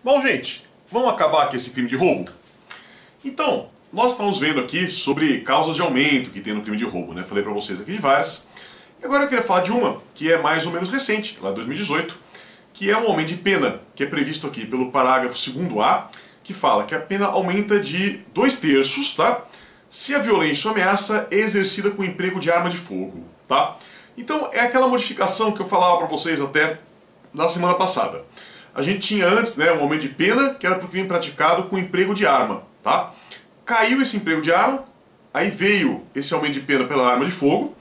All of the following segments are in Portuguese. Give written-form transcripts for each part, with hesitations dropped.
Bom, gente, vamos acabar com esse crime de roubo? Então, nós estamos vendo aqui sobre causas de aumento que tem no crime de roubo, né? Falei pra vocês aqui de várias. E agora eu queria falar de uma que é mais ou menos recente, lá de 2018, que é um aumento de pena, que é previsto aqui pelo parágrafo 2º-A, que fala que a pena aumenta de 2/3, tá? Se a violência ou ameaça é exercida com emprego de arma de fogo, tá? Então, é aquela modificação que eu falava pra vocês até na semana passada. A gente tinha antes, né, um aumento de pena, que era para o crime praticado com emprego de arma, tá? Caiu esse emprego de arma, aí veio esse aumento de pena pela arma de fogo,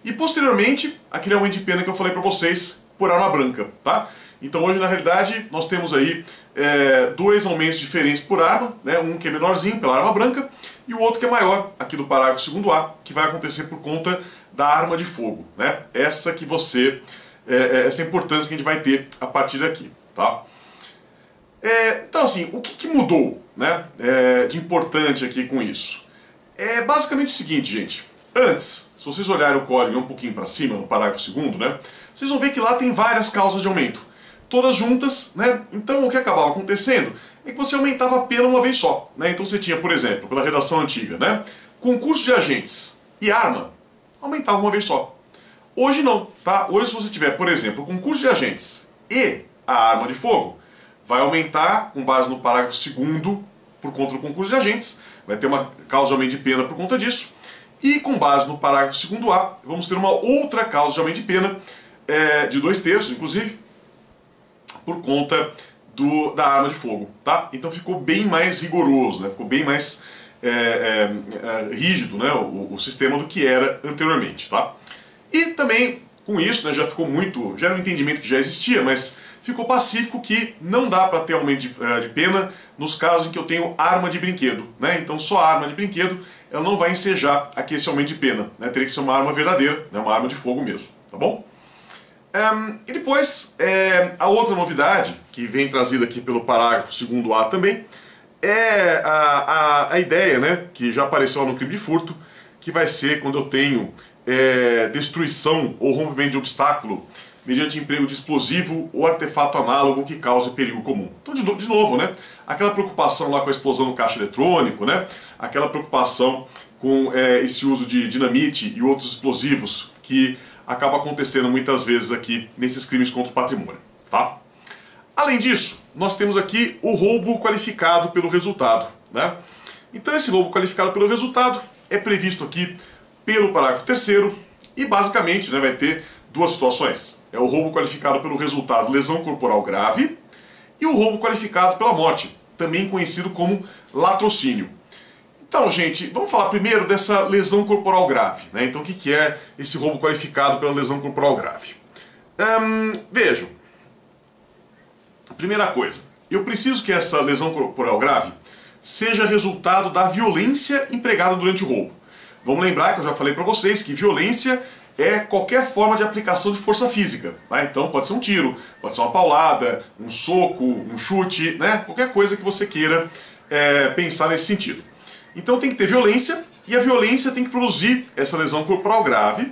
e posteriormente, aquele aumento de pena que eu falei para vocês por arma branca, tá? Então hoje, na realidade, nós temos aí dois aumentos diferentes por arma, né? Um que é menorzinho, pela arma branca, e o outro que é maior, aqui do parágrafo 2º-A, que vai acontecer por conta da arma de fogo, né? Essa importância que a gente vai ter a partir daqui. Tá? Então assim, o que mudou, né, de importante aqui com isso? É basicamente o seguinte, gente. Antes, se vocês olharem o código um pouquinho para cima, no parágrafo 2º, né, vocês vão ver que lá tem várias causas de aumento. Todas juntas, né? Então o que acabava acontecendo é que você aumentava a pena uma vez só, né? Então você tinha, por exemplo, pela redação antiga, né, concurso de agentes e arma, aumentava uma vez só. Hoje não, tá? Hoje se você tiver, por exemplo, concurso de agentes e a arma de fogo, vai aumentar com base no parágrafo 2º por conta do concurso de agentes, vai ter uma causa de aumento de pena por conta disso, e com base no parágrafo 2º-A, vamos ter uma outra causa de aumento de pena, de 2/3, inclusive, por conta da arma de fogo, tá? Então ficou bem mais rigoroso, né? Ficou bem mais rígido, né? O sistema do que era anteriormente, tá? E também, com isso, né, já era um entendimento que já existia, mas ficou pacífico que não dá para ter aumento de pena nos casos em que eu tenho arma de brinquedo, né? Então só a arma de brinquedo ela não vai ensejar aqui esse aumento de pena, né? Teria que ser uma arma verdadeira, né? Uma arma de fogo mesmo, tá bom? E depois, a outra novidade que vem trazida aqui pelo parágrafo 2º-A também é a ideia, né, que já apareceu no crime de furto, que vai ser quando eu tenho destruição ou rompimento de obstáculo mediante emprego de explosivo ou artefato análogo que cause perigo comum. Então, de novo, né? Aquela preocupação lá com a explosão do caixa eletrônico, né? Aquela preocupação com esse uso de dinamite e outros explosivos que acaba acontecendo muitas vezes aqui nesses crimes contra o patrimônio, tá? Além disso, nós temos aqui o roubo qualificado pelo resultado, né? Então, esse roubo qualificado pelo resultado é previsto aqui pelo parágrafo 3º e, basicamente, né, vai ter duas situações. É o roubo qualificado pelo resultado lesão corporal grave e o roubo qualificado pela morte, também conhecido como latrocínio. Então, gente, vamos falar primeiro dessa lesão corporal grave, né? Então, o que é esse roubo qualificado pela lesão corporal grave? Vejam, primeira coisa, eu preciso que essa lesão corporal grave seja resultado da violência empregada durante o roubo. Vamos lembrar que eu já falei para vocês que violência é qualquer forma de aplicação de força física, tá? Então pode ser um tiro, pode ser uma paulada, um soco, um chute, né? Qualquer coisa que você queira pensar nesse sentido. Então tem que ter violência, e a violência tem que produzir essa lesão corporal grave.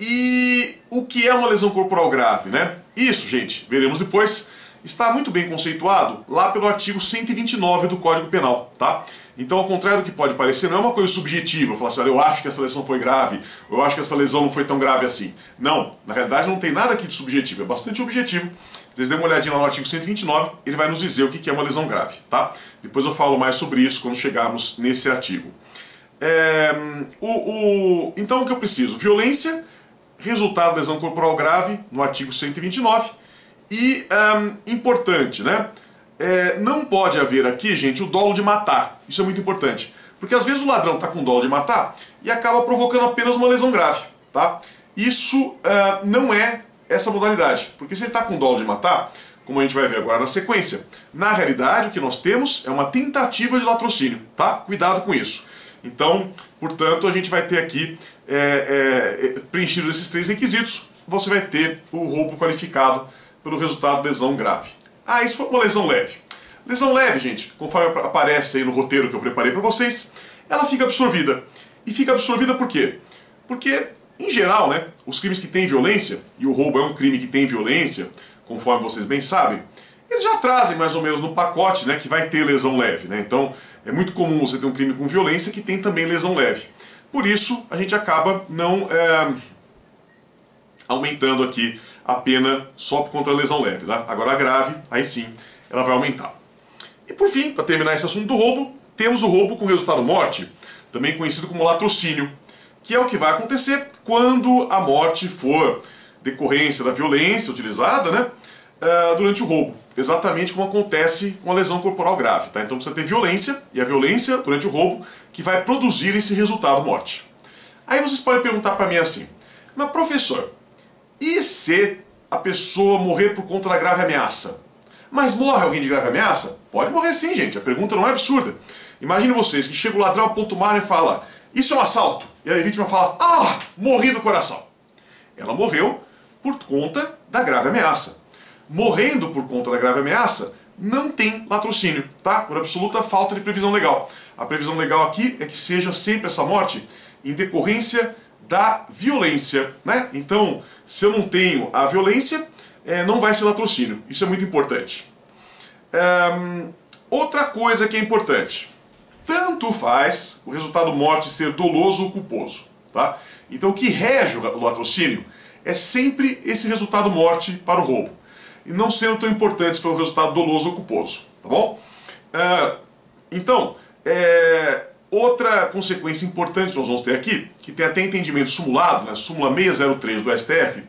E o que é uma lesão corporal grave, né? Isso, gente, veremos depois, está muito bem conceituado lá pelo artigo 129 do Código Penal, tá? Então, ao contrário do que pode parecer, não é uma coisa subjetiva, falar assim, olha, eu acho que essa lesão foi grave, ou eu acho que essa lesão não foi tão grave assim. Não, na realidade não tem nada aqui de subjetivo, é bastante objetivo. Se vocês derem uma olhadinha lá no artigo 129, ele vai nos dizer o que é uma lesão grave, tá? Depois eu falo mais sobre isso quando chegarmos nesse artigo. Então, o que eu preciso? Violência, resultado da lesão corporal grave, no artigo 129, e, importante, né? Não pode haver aqui, gente, o dolo de matar. Isso é muito importante. Porque às vezes o ladrão está com dolo de matar e acaba provocando apenas uma lesão grave, tá? Isso não é essa modalidade. Porque se ele está com dolo de matar, como a gente vai ver agora na sequência, na realidade o que nós temos é uma tentativa de latrocínio, tá? Cuidado com isso. Então, portanto, a gente vai ter aqui, preenchido esses três requisitos, você vai ter o roubo qualificado pelo resultado de lesão grave. Ah, isso foi uma lesão leve. Lesão leve, gente, conforme aparece aí no roteiro que eu preparei para vocês, ela fica absorvida. E fica absorvida por quê? Porque, em geral, né, os crimes que têm violência, e o roubo é um crime que tem violência, conforme vocês bem sabem, eles já trazem mais ou menos no pacote, né, que vai ter lesão leve, né? Então é muito comum você ter um crime com violência que tem também lesão leve. Por isso a gente acaba não aumentando aqui a pena só por conta da lesão leve, tá? Agora a grave, aí sim, ela vai aumentar. E por fim, para terminar esse assunto do roubo, temos o roubo com resultado morte, também conhecido como latrocínio, que é o que vai acontecer quando a morte for decorrência da violência utilizada, né, durante o roubo. Exatamente como acontece com a lesão corporal grave, tá? Então precisa ter violência, e a violência durante o roubo que vai produzir esse resultado morte. Aí vocês podem perguntar para mim assim, mas professor, e se a pessoa morrer por conta da grave ameaça? Mas morre alguém de grave ameaça? Pode morrer sim, gente. A pergunta não é absurda. Imagine vocês que chega o ladrão, aponta uma arma e fala, isso é um assalto. E a vítima fala, ah, morri do coração. Ela morreu por conta da grave ameaça. Morrendo por conta da grave ameaça, não tem latrocínio, tá? Por absoluta falta de previsão legal. A previsão legal aqui é que seja sempre essa morte em decorrência da violência, né? Então, se eu não tenho a violência, não vai ser latrocínio. Isso é muito importante. Outra coisa que é importante. Tanto faz o resultado morte ser doloso ou culposo, tá? Então o que rege o latrocínio é sempre esse resultado morte para o roubo. E não sendo tão importante se for o resultado doloso ou culposo, tá bom? Outra consequência importante que nós vamos ter aqui, que tem até entendimento simulado, né, súmula 603 do STF,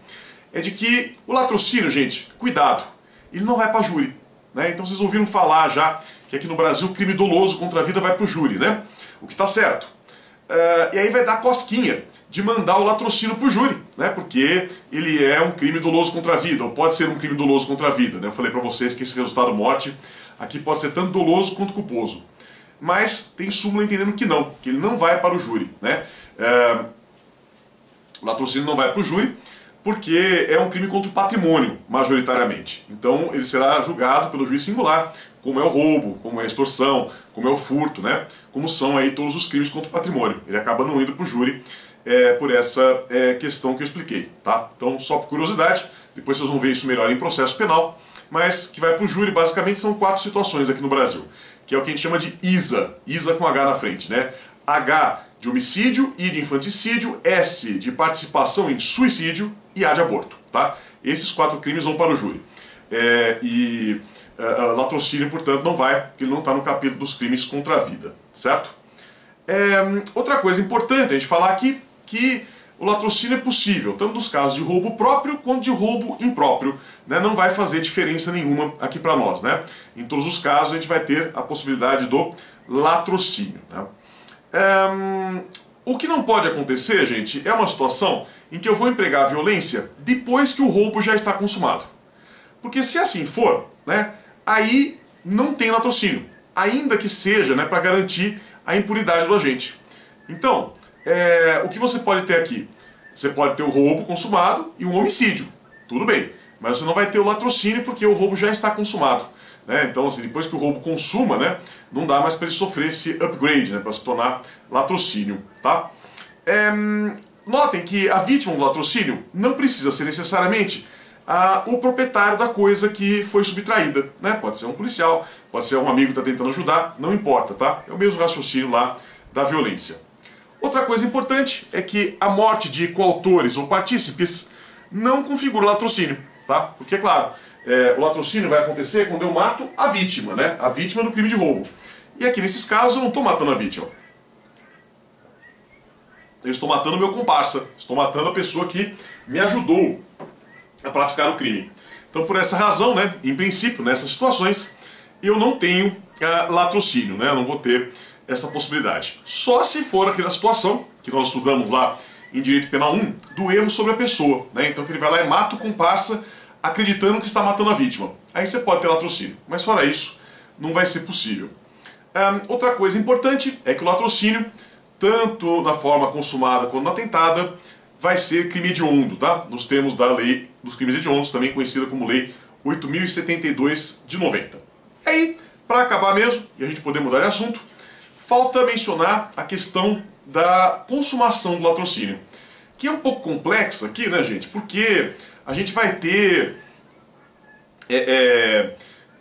é de que o latrocínio, gente, cuidado, ele não vai para júri, né? Então vocês ouviram falar já que aqui no Brasil o crime doloso contra a vida vai para o júri, né? O que está certo. E aí vai dar cosquinha de mandar o latrocínio para o júri, né? Porque ele é um crime doloso contra a vida, ou pode ser um crime doloso contra a vida, né? Eu falei para vocês que esse resultado morte aqui pode ser tanto doloso quanto culposo. Mas tem súmula entendendo que não, que ele não vai para o júri, né? O latrocínio não vai para o júri porque é um crime contra o patrimônio, majoritariamente. Então ele será julgado pelo juiz singular, como é o roubo, como é a extorsão, como é o furto, né? Como são aí todos os crimes contra o patrimônio. Ele acaba não indo para o júri por essa questão que eu expliquei, tá? Então, só por curiosidade, depois vocês vão ver isso melhor em processo penal, mas que vai para o júri basicamente são 4 situações aqui no Brasil, que é o que a gente chama de ISA, ISA com H na frente, né? H de homicídio, I de infanticídio, S de participação em suicídio e A de aborto, tá? Esses 4 crimes vão para o júri. Latrocínio, portanto, não vai, porque ele não está no capítulo dos crimes contra a vida, certo? Outra coisa importante a gente falar aqui, que o latrocínio é possível, tanto nos casos de roubo próprio quanto de roubo impróprio, né? Não vai fazer diferença nenhuma aqui para nós, né? Em todos os casos a gente vai ter a possibilidade do latrocínio, né? O que não pode acontecer, gente, é uma situação em que eu vou empregar a violência depois que o roubo já está consumado. Porque se assim for, né, aí não tem latrocínio, ainda que seja, né, para garantir a impunidade do agente. Então, o que você pode ter aqui? Você pode ter o roubo consumado e um homicídio, tudo bem, mas você não vai ter o latrocínio porque o roubo já está consumado, né? Então, assim, depois que o roubo consuma, né, não dá mais para ele sofrer esse upgrade, né, para se tornar latrocínio, tá? Notem que a vítima do latrocínio não precisa ser necessariamente o proprietário da coisa que foi subtraída, né? Pode ser um policial, pode ser um amigo que está tentando ajudar, não importa, tá? É o mesmo raciocínio lá da violência. Outra coisa importante é que a morte de coautores ou partícipes não configura latrocínio, tá? Porque, é claro, o latrocínio vai acontecer quando eu mato a vítima, né? A vítima do crime de roubo. E aqui nesses casos eu não estou matando a vítima. Eu estou matando o meu comparsa, estou matando a pessoa que me ajudou a praticar o crime. Então, por essa razão, né, em princípio, nessas situações, eu não tenho latrocínio, né? Eu não vou ter essa possibilidade. Só se for aquela situação que nós estudamos lá em Direito Penal 1, do erro sobre a pessoa, né? Então que ele vai lá e mata o comparsa acreditando que está matando a vítima. Aí você pode ter latrocínio, mas fora isso, não vai ser possível. Outra coisa importante é que o latrocínio, tanto na forma consumada quanto na tentada, vai ser crime hediondo, tá? Nos termos da Lei dos Crimes Hediondos, também conhecida como Lei 8.072 de 90. E aí, para acabar mesmo, e a gente poder mudar de assunto, falta mencionar a questão da consumação do latrocínio, que é um pouco complexa aqui, né, gente? Porque a gente vai ter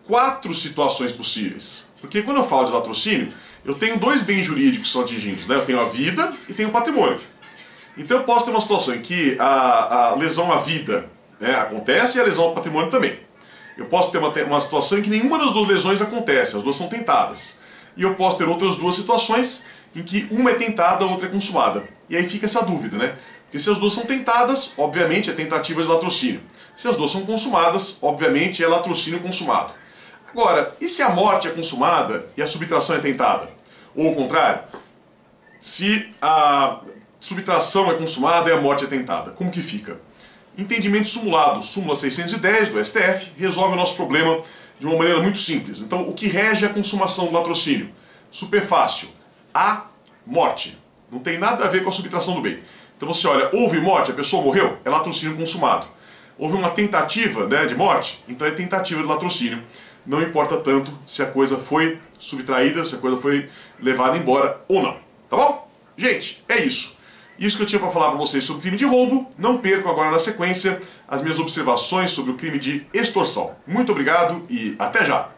4 situações possíveis. Porque quando eu falo de latrocínio, eu tenho 2 bens jurídicos que são atingidos, né? Eu tenho a vida e tenho o patrimônio. Então eu posso ter uma situação em que a lesão à vida, né, acontece e a lesão ao patrimônio também. Eu posso ter uma situação em que nenhuma das 2 lesões acontece, as 2 são tentadas. E eu posso ter outras 2 situações em que uma é tentada, a outra é consumada. E aí fica essa dúvida, né? Porque se as 2 são tentadas, obviamente é tentativa de latrocínio. Se as 2 são consumadas, obviamente é latrocínio consumado. Agora, e se a morte é consumada e a subtração é tentada? Ou o contrário? Se a subtração é consumada e a morte é tentada, como que fica? Entendimento simulado, súmula 610 do STF, resolve o nosso problema de uma maneira muito simples. Então, o que rege a consumação do latrocínio? Super fácil. A morte. Não tem nada a ver com a subtração do bem. Então você olha, houve morte, a pessoa morreu, é latrocínio consumado. Houve uma tentativa, né, de morte, então é tentativa de latrocínio. Não importa tanto se a coisa foi subtraída, se a coisa foi levada embora ou não. Tá bom? Gente, é isso. Isso que eu tinha para falar para vocês sobre o crime de roubo. Não percam agora na sequência as minhas observações sobre o crime de extorsão. Muito obrigado e até já!